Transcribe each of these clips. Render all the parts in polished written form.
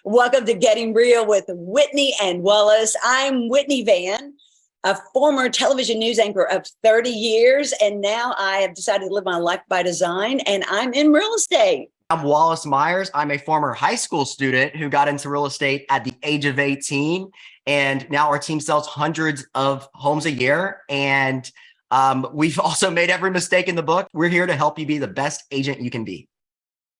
Welcome to Getting Real with Whitney and Wallace. I'm Whitney Van, a former television news anchor of 30 years, and now I have decided to live my life by design, and I'm in real estate. I'm Wallace Myers. I'm a former high school student who got into real estate at the age of 18, and now our team sells hundreds of homes a year, and we've also made every mistake in the book. We're here to help you be the best agent you can be.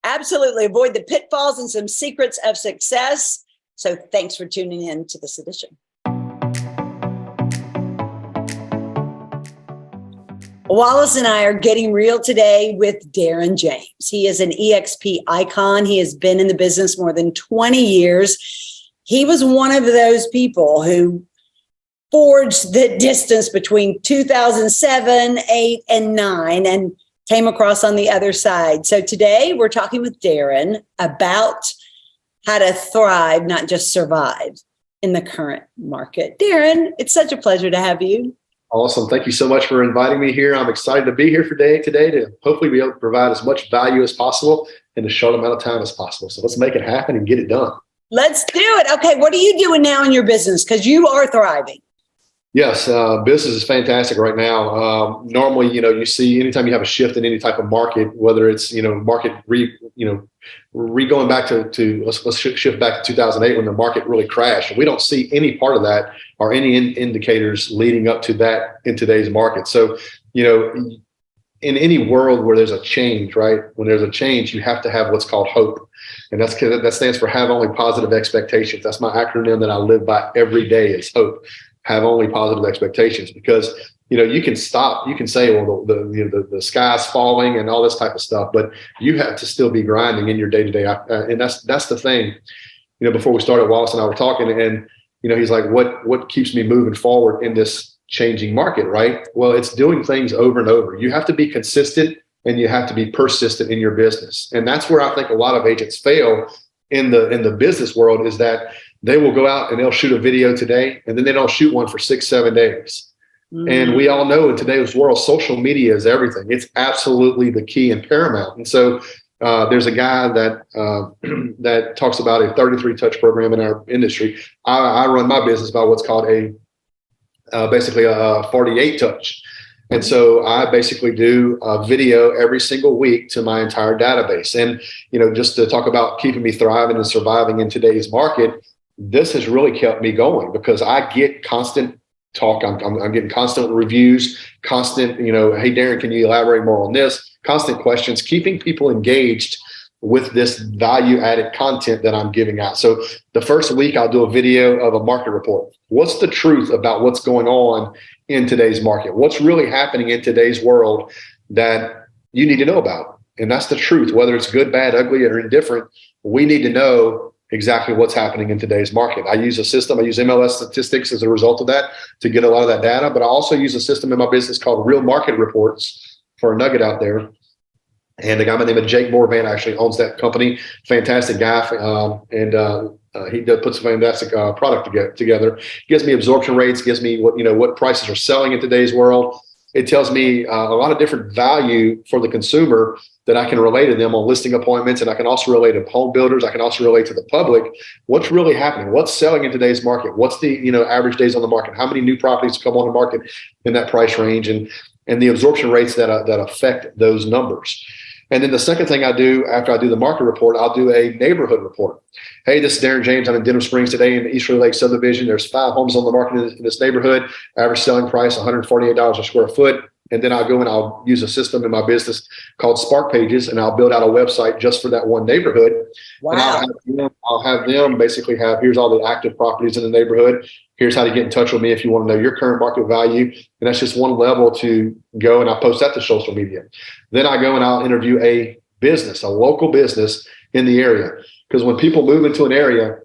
Absolutely. Avoid the pitfalls and some secrets of success. So thanks for tuning in to this edition. Wallace and I are getting real today with Darren James. He is an EXP icon. He has been in the business more than 20 years. He was one of those people who forged the distance between 2007, 8, and 9 and came across on the other side. So today we're talking with Darren about how to thrive, not just survive in the current market. Darren, it's such a pleasure to have you. Awesome. Thank you so much for inviting me here. I'm excited to be here today to hopefully be able to provide as much value as possible in a short amount of time as possible. So let's make it happen and get it done. Let's do it. Okay, what are you doing now in your business? Because you are thriving. Yes, business is fantastic right now. Normally, you see anytime you have a shift in any type of market, whether it's, market going back to let's shift back to 2008 when the market really crashed. We don't see any part of that or any indicators leading up to that in today's market. So, in any world where there's a change, right? When there's a change, you have to have what's called hope. And that stands for have only positive expectations. That's my acronym that I live by every day is hope. Have only positive expectations, because you can say, well, the sky's falling and all this type of stuff, but you have to still be grinding in your day to day. And that's the thing. Before we started, Wallace and I were talking, and he's like, what keeps me moving forward in this changing market, right? Well, it's doing things over and over. You have to be consistent and you have to be persistent in your business, and that's where I think a lot of agents fail in the business world, is that they will go out and they'll shoot a video today and then they don't shoot one for 6-7 days. And we all know in today's world, social media is everything. It's absolutely the key and paramount. And so there's a guy that that talks about a 33 touch program in our industry. I run my business by what's called basically a 48 touch. And so I basically do a video every single week to my entire database. And, just to talk about keeping me thriving and surviving in today's market, this has really kept me going because I get constant talk. I'm getting constant reviews, constant, hey, Darren, can you elaborate more on this? Constant questions, keeping people engaged with this value added content that I'm giving out. So the first week I'll do a video of a market report. What's the truth about what's going on in today's market? What's really happening in today's world that you need to know about? And that's the truth, whether it's good, bad, ugly, or indifferent. We need to know exactly what's happening in today's market. I use a system. I use MLS statistics as a result of that to get a lot of that data, but I also use a system in my business called Real Market Reports for a nugget out there. And the guy by the name of Jake Morvan actually owns that company. Fantastic guy. He puts a fantastic product together. Gives me absorption rates, gives me what prices are selling in today's world. It tells me a lot of different value for the consumer that I can relate to them on listing appointments. And I can also relate to home builders. I can also relate to the public. What's really happening? What's selling in today's market? What's the average days on the market? How many new properties come on the market in that price range? And the absorption rates that affect those numbers. And then the second thing I do after I do the market report, I'll do a neighborhood report. Hey, this is Darren James. I'm in Denham Springs today in the Easterly Lake subdivision. There's 5 homes on the market in this neighborhood. Average selling price, $148 a square foot. And then I'll go and I'll use a system in my business called Spark Pages, and I'll build out a website just for that one neighborhood. Wow. And I'll have them basically here's all the active properties in the neighborhood. Here's how to get in touch with me if you want to know your current market value. And that's just one level to go, and I post that to social media. Then I go and I'll interview a local business in the area. Because when people move into an area,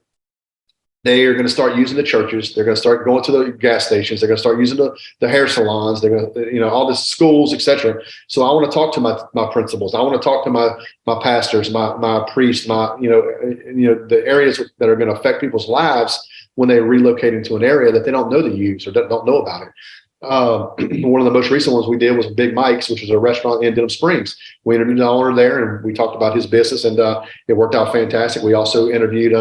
they are going to start using the churches. They're going to start going to the gas stations. They're going to start using the hair salons. They're going to, all the schools, etc. So I want to talk to my principals. I want to talk to my pastors, my priests, the areas that are going to affect people's lives when they relocate into an area that they don't know to use or don't know about it. One of the most recent ones we did was Big Mike's, which was a restaurant in Denham Springs. We interviewed the owner there and we talked about his business, and it worked out fantastic. We also interviewed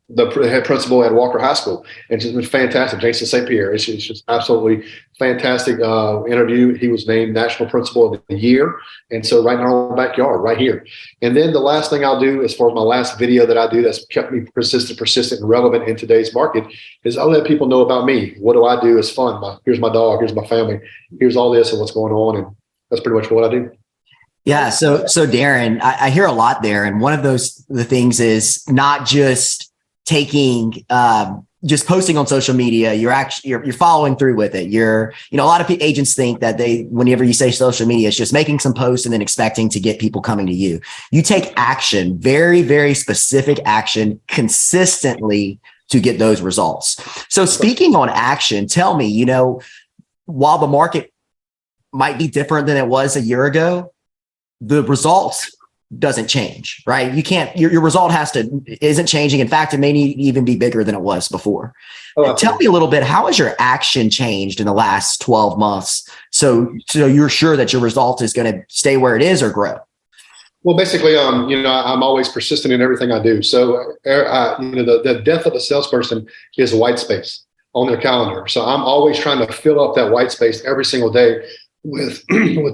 The head principal at Walker High School, and she's been fantastic. Jason St. Pierre. It's just absolutely fantastic interview. He was named National Principal of the Year, and so right in our own backyard, right here. And then the last thing I'll do, as far as my last video that I do that's kept me persistent, and relevant in today's market, is I'll let people know about me. What do I do? It's fun. Here's my dog. Here's my family. Here's all this and what's going on, and that's pretty much what I do. Yeah. So Darren, I hear a lot there, and one of the things is not just taking just posting on social media. You're following through with it. A lot of agents think that whenever you say social media, it's just making some posts and then expecting to get people coming to you. You take action, very, very specific action consistently to get those results. So speaking on action, tell me, while the market might be different than it was a year ago, the results doesn't change, right? You can't, your result isn't changing. In fact, it may even be bigger than it was before. Tell me a little bit, how has your action changed in the last 12 months? So you're sure that your result is going to stay where it is or grow? Well, basically, I'm always persistent in everything I do. So, the death of a salesperson is white space on their calendar. So I'm always trying to fill up that white space every single day with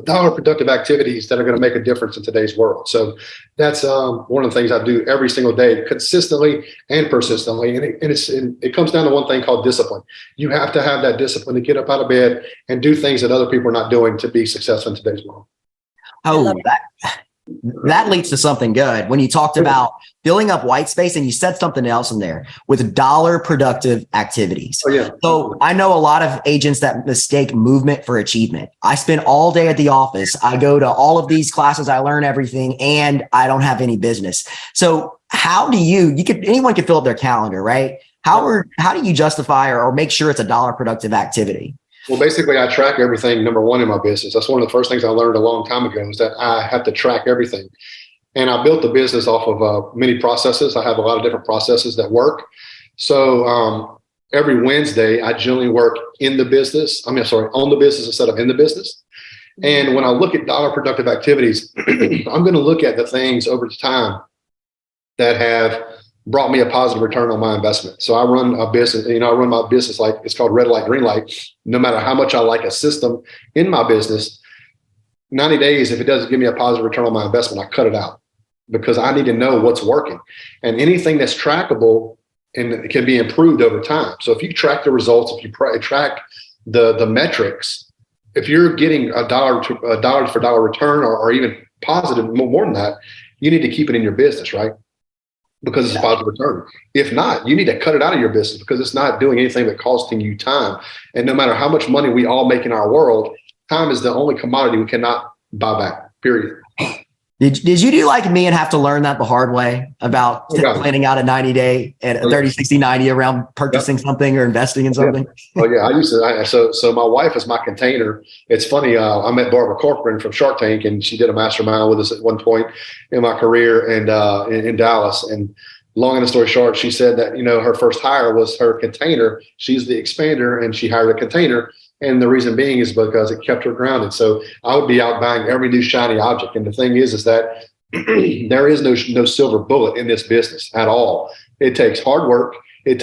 dollar productive activities that are going to make a difference in today's world. So that's one of the things I do every single day, consistently and persistently. And it comes down to one thing called discipline. You have to have that discipline to get up out of bed and do things that other people are not doing to be successful in today's world. Oh, that leads to something good. When you talked about filling up white space, and you said something else in there with dollar productive activities. Oh, yeah. So I know a lot of agents that mistake movement for achievement. I spend all day at the office. I go to all of these classes. I learn everything, and I don't have any business. So how do anyone can fill up their calendar, right? How do you justify or make sure it's a dollar productive activity? Well, basically, I track everything, number one, in my business. That's one of the first things I learned a long time ago, is that I have to track everything. And I built the business off of many processes. I have a lot of different processes that work. So every Wednesday, I generally work on the business instead of in the business. And when I look at dollar productive activities, I'm going to look at the things over time that have brought me a positive return on my investment. So I run a business, I run my business like it's called red light, green light. No matter how much I like a system in my business, 90 days, if it doesn't give me a positive return on my investment, I cut it out, because I need to know what's working. And anything that's trackable and it can be improved over time. So if you track the results, if you track the metrics, if you're getting a dollar for dollar return or even positive, more than that, you need to keep it in your business, right? Because it's a positive return. If not, you need to cut it out of your business, because it's not doing anything but costing you time. And no matter how much money we all make in our world, time is the only commodity we cannot buy back, period. Did you do like me and have to learn that the hard way about planning out a 90-day and a 30, 60, 90 around purchasing something or investing in something? Yeah. Oh yeah, I used to. So my wife is my container. It's funny. I met Barbara Corcoran from Shark Tank, and she did a mastermind with us at one point in my career, and in Dallas. And long and the story short, she said that her first hire was her container. She's the expander, and she hired a container. And the reason being is because it kept her grounded. So I would be out buying every new shiny object. And the thing is that there is no silver bullet in this business at all. It takes hard work. It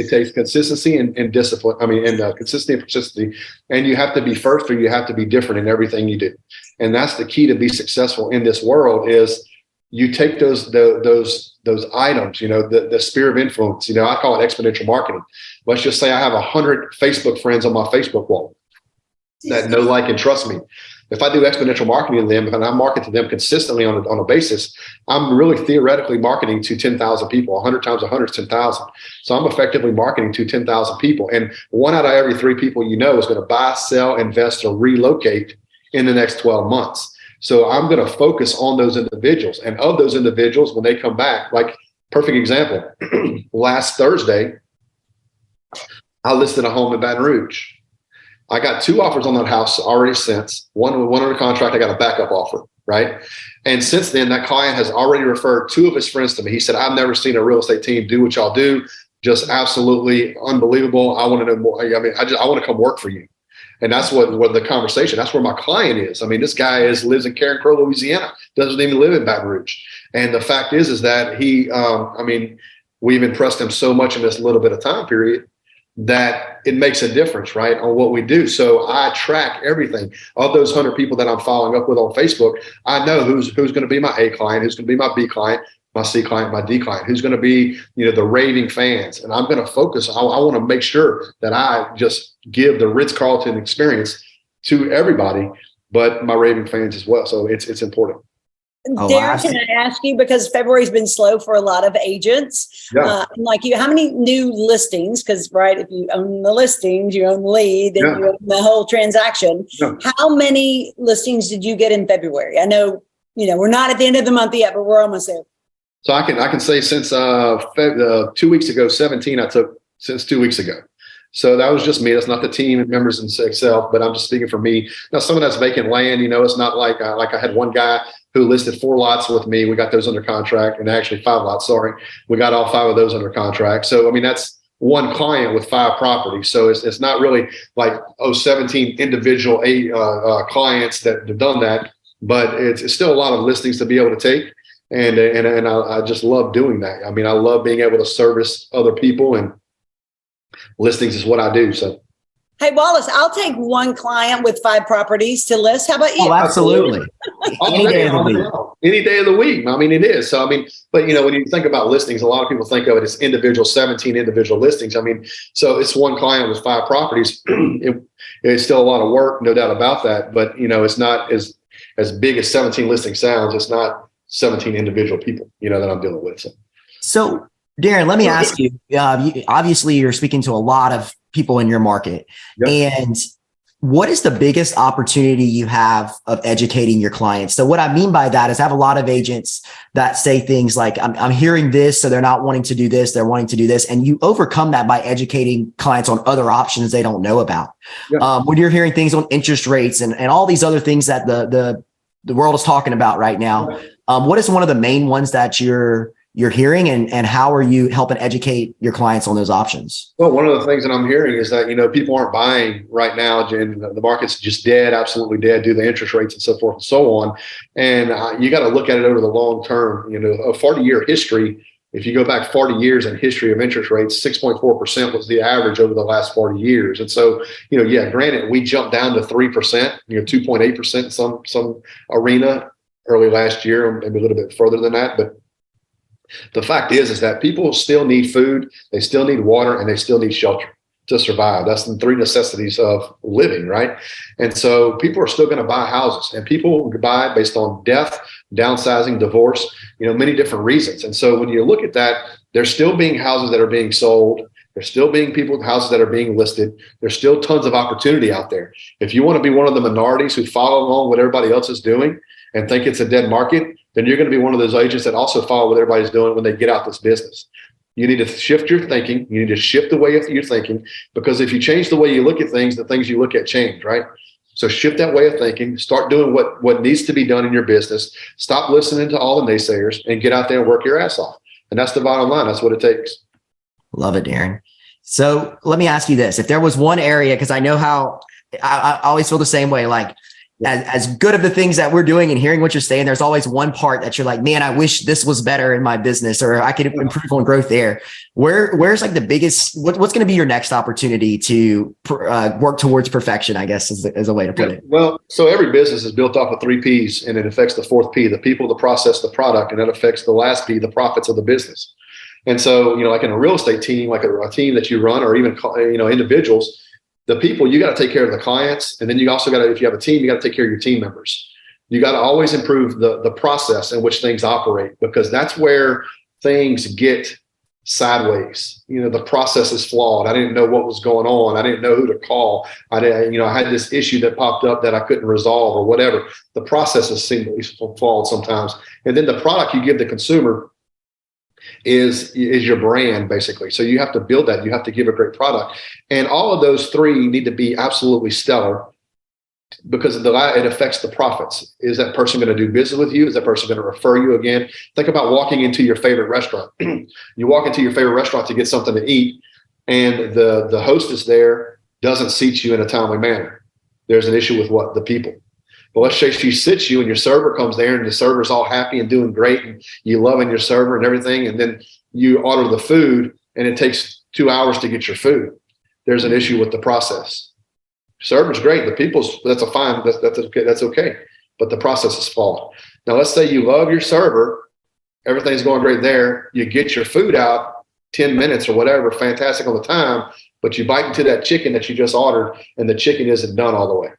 takes consistency and discipline. Consistency and persistency. And you have to be first, or you have to be different in everything you do. And that's the key to be successful in this world, is you take those items, the sphere of influence, I call it exponential marketing. Let's just say I have 100 Facebook friends on my Facebook wall that know, like, and trust me. If I do exponential marketing to them and I market to them consistently on a basis, I'm really theoretically marketing to 10,000 people. 100 times 100 is 10,000. So I'm effectively marketing to 10,000 people. And 1 out of every 3 people is going to buy, sell, invest, or relocate in the next 12 months. So I'm going to focus on those individuals. And of those individuals, when they come back, like, perfect example, last Thursday, I listed a home in Baton Rouge. I got 2 offers on that house already since. One under contract, I got a backup offer, right? And since then, that client has already referred 2 of his friends to me. He said, I've never seen a real estate team do what y'all do. Just absolutely unbelievable. I want to know more. I want to come work for you. And that's what the conversation, that's where my client is. I mean, this guy lives in Karen Crow, Louisiana, doesn't even live in Baton Rouge. And the fact is that we've impressed him so much in this little bit of time period that it makes a difference, right, on what we do. So I track everything of those 100 people that I'm following up with on Facebook. I know who's going to be my A client, who's going to be my B client, my C client, my D client, who's going to be, the raving fans. And I'm going to focus. I want to make sure that I just give the Ritz-Carlton experience to everybody, but my raving fans as well. So it's important. Darren, can I ask you, because February's been slow for a lot of agents, like you, how many new listings? Because, right, if you own the listings, you own the lead, and you own the whole transaction. How many listings did you get in February? I know, we're not at the end of the month yet, but we're almost there. So I can say since 2 weeks ago, 17 I took since 2 weeks ago. So that was just me. That's not the team and members in Excel, but I'm just speaking for me. Now, some of that's vacant land. It's not like I had one guy who listed 4 lots with me. We got those under contract, and actually 5 lots. Sorry, we got all 5 of those under contract. So that's one client with 5 properties. So it's not really like 17 individual clients that have done that, but it's still a lot of listings to be able to take. And I just love doing that. I love being able to service other people, and listings is what I do. So, hey, Wallace, I'll take one client with 5 properties to list. How about you? Oh, absolutely. Any day of the week. Any day of the week. It is. So, but when you think about listings, a lot of people think of it as 17 individual listings. So it's one client with 5 properties. It's still a lot of work, no doubt about that. But, it's not as big as 17 listings sounds. It's not 17 individual people, that I'm dealing with. So Darren, let me ask you, obviously you're speaking to a lot of people in your market. And what is the biggest opportunity you have of educating your clients? So what I mean by that is I have a lot of agents that say things like, I'm hearing this, so they're not wanting to do this, they're wanting to do this. And you overcome that by educating clients on other options they don't know about. When you're hearing things on interest rates and all these other things that the world is talking about right now, what is one of the main ones that you're hearing, and how are you helping educate your clients on those options? Well, one of the things that I'm hearing is that, people aren't buying right now, and the market's just dead, absolutely dead due to the interest rates and so forth and so on. And you got to look at it over the long term. A 40-year history, if you go back 40 years in history of interest rates, 6.4% was the average over the last 40 years. And so, granted, we jumped down to 3%, 2.8% in some arena early last year, maybe a little bit further than that. But the fact is that people still need food, they still need water, and they still need shelter to survive. That's the 3 necessities of living, right? And so people are still going to buy houses, and people buy based on death, downsizing, divorce, many different reasons. And so when you look at that, there's still being houses that are being sold. There's still being houses that are being listed. There's still tons of opportunity out there. If you want to be one of the minorities who follow along what everybody else is doing and think it's a dead market, then you're going to be one of those agents that also follow what everybody's doing when they get out this business. You need to shift your thinking. You need to shift the way you're thinking, because if you change the way you look at things, the things you look at change, right? So shift that way of thinking, start doing what needs to be done in your business, stop listening to all the naysayers, and get out there and work your ass off. And that's the bottom line. That's what it takes. Love it, Darren. So let me ask you this. If there was one area, because I know how I always feel the same way, like as good of the things that we're doing and hearing what you're saying, there's always one part that you're like, man, I wish this was better in my business, or I could improve on growth there. Where's like the biggest, what's going to be your next opportunity to work towards perfection, I guess, is a way to put it. Well, so every business is built off of 3 Ps, and it affects the 4th P, the people, the process, the product, and that affects the last P, the profits of the business. And so, like in a real estate team, like a team that you run, or even, individuals, the people, you got to take care of the clients. And then you also got to, if you have a team, you got to take care of your team members. You got to always improve the process in which things operate, because that's where things get sideways. The process is flawed. I didn't know what was going on. I didn't know who to call. I had this issue that popped up that I couldn't resolve, or whatever. The processes seem to be flawed sometimes. And then the product you give the consumer is your brand, basically. So you have to build that. You have to give a great product. And all of those 3 need to be absolutely stellar, because it affects the profits. Is that person going to do business with you? Is that person going to refer you again? Think about walking into your favorite restaurant. You walk into your favorite restaurant to get something to eat, and the hostess there doesn't seat you in a timely manner. There's an issue with what? The people. But let's say she sits you and your server comes there and the server's all happy and doing great and you loving your server and everything. And then you order the food and it takes 2 hours to get your food. There's an issue with the process. Server's great. The people's, that's a fine. That's okay. That's okay. But the process is flawed. Now, let's say you love your server. Everything's going great there. You get your food out 10 minutes or whatever, fantastic on the time, but you bite into that chicken that you just ordered and the chicken isn't done all the way.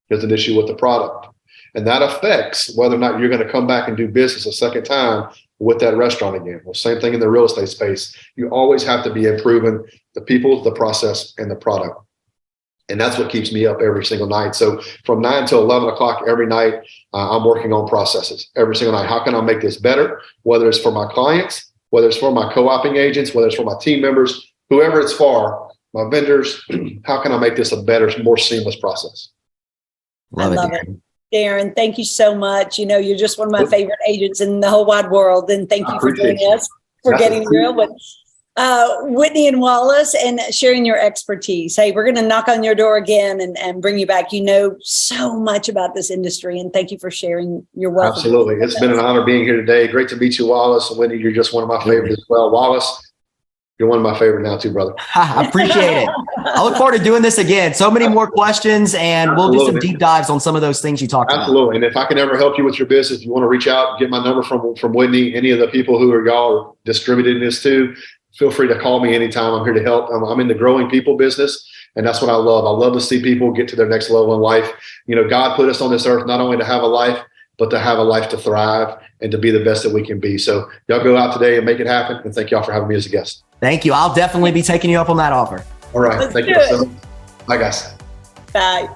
There's an issue with the product. And that affects whether or not you're going to come back and do business a second time with that restaurant again. Well, same thing in the real estate space. You always have to be improving the people, the process, and the product. And that's what keeps me up every single night. So from 9 till 11 o'clock every night, I'm working on processes every single night. How can I make this better? Whether it's for my clients, whether it's for my co-oping agents, whether it's for my team members, whoever it's for, my vendors, how can I make this a better, more seamless process? Love it. Darren, thank you so much. You know, you're just one of my favorite agents in the whole wide world. And thank you for joining us, for getting real with Whitney and Wallace and sharing your expertise. Hey, we're going to knock on your door again and bring you back. You know so much about this industry, and thank you for sharing your wealth. Absolutely. It's been an honor being here today. Great to meet you, Wallace. And Whitney, you're just one of my favorites as well. Wallace, you're one of my favorite now too, brother. I appreciate it. I look forward to doing this again. So many more questions, and we'll do some deep dives on some of those things you talked about. Absolutely. And if I can ever help you with your business, if you want to reach out, get my number from Whitney, any of the people who are y'all are distributing this to, feel free to call me anytime. I'm here to help. I'm in the growing people business, and that's what I love. I love to see people get to their next level in life. You know, God put us on this earth not only to have a life, but to have a life to thrive and to be the best that we can be. So y'all go out today and make it happen. And thank y'all for having me as a guest. Thank you. I'll definitely be taking you up on that offer. All right. Thank you so much. Bye, guys. Bye.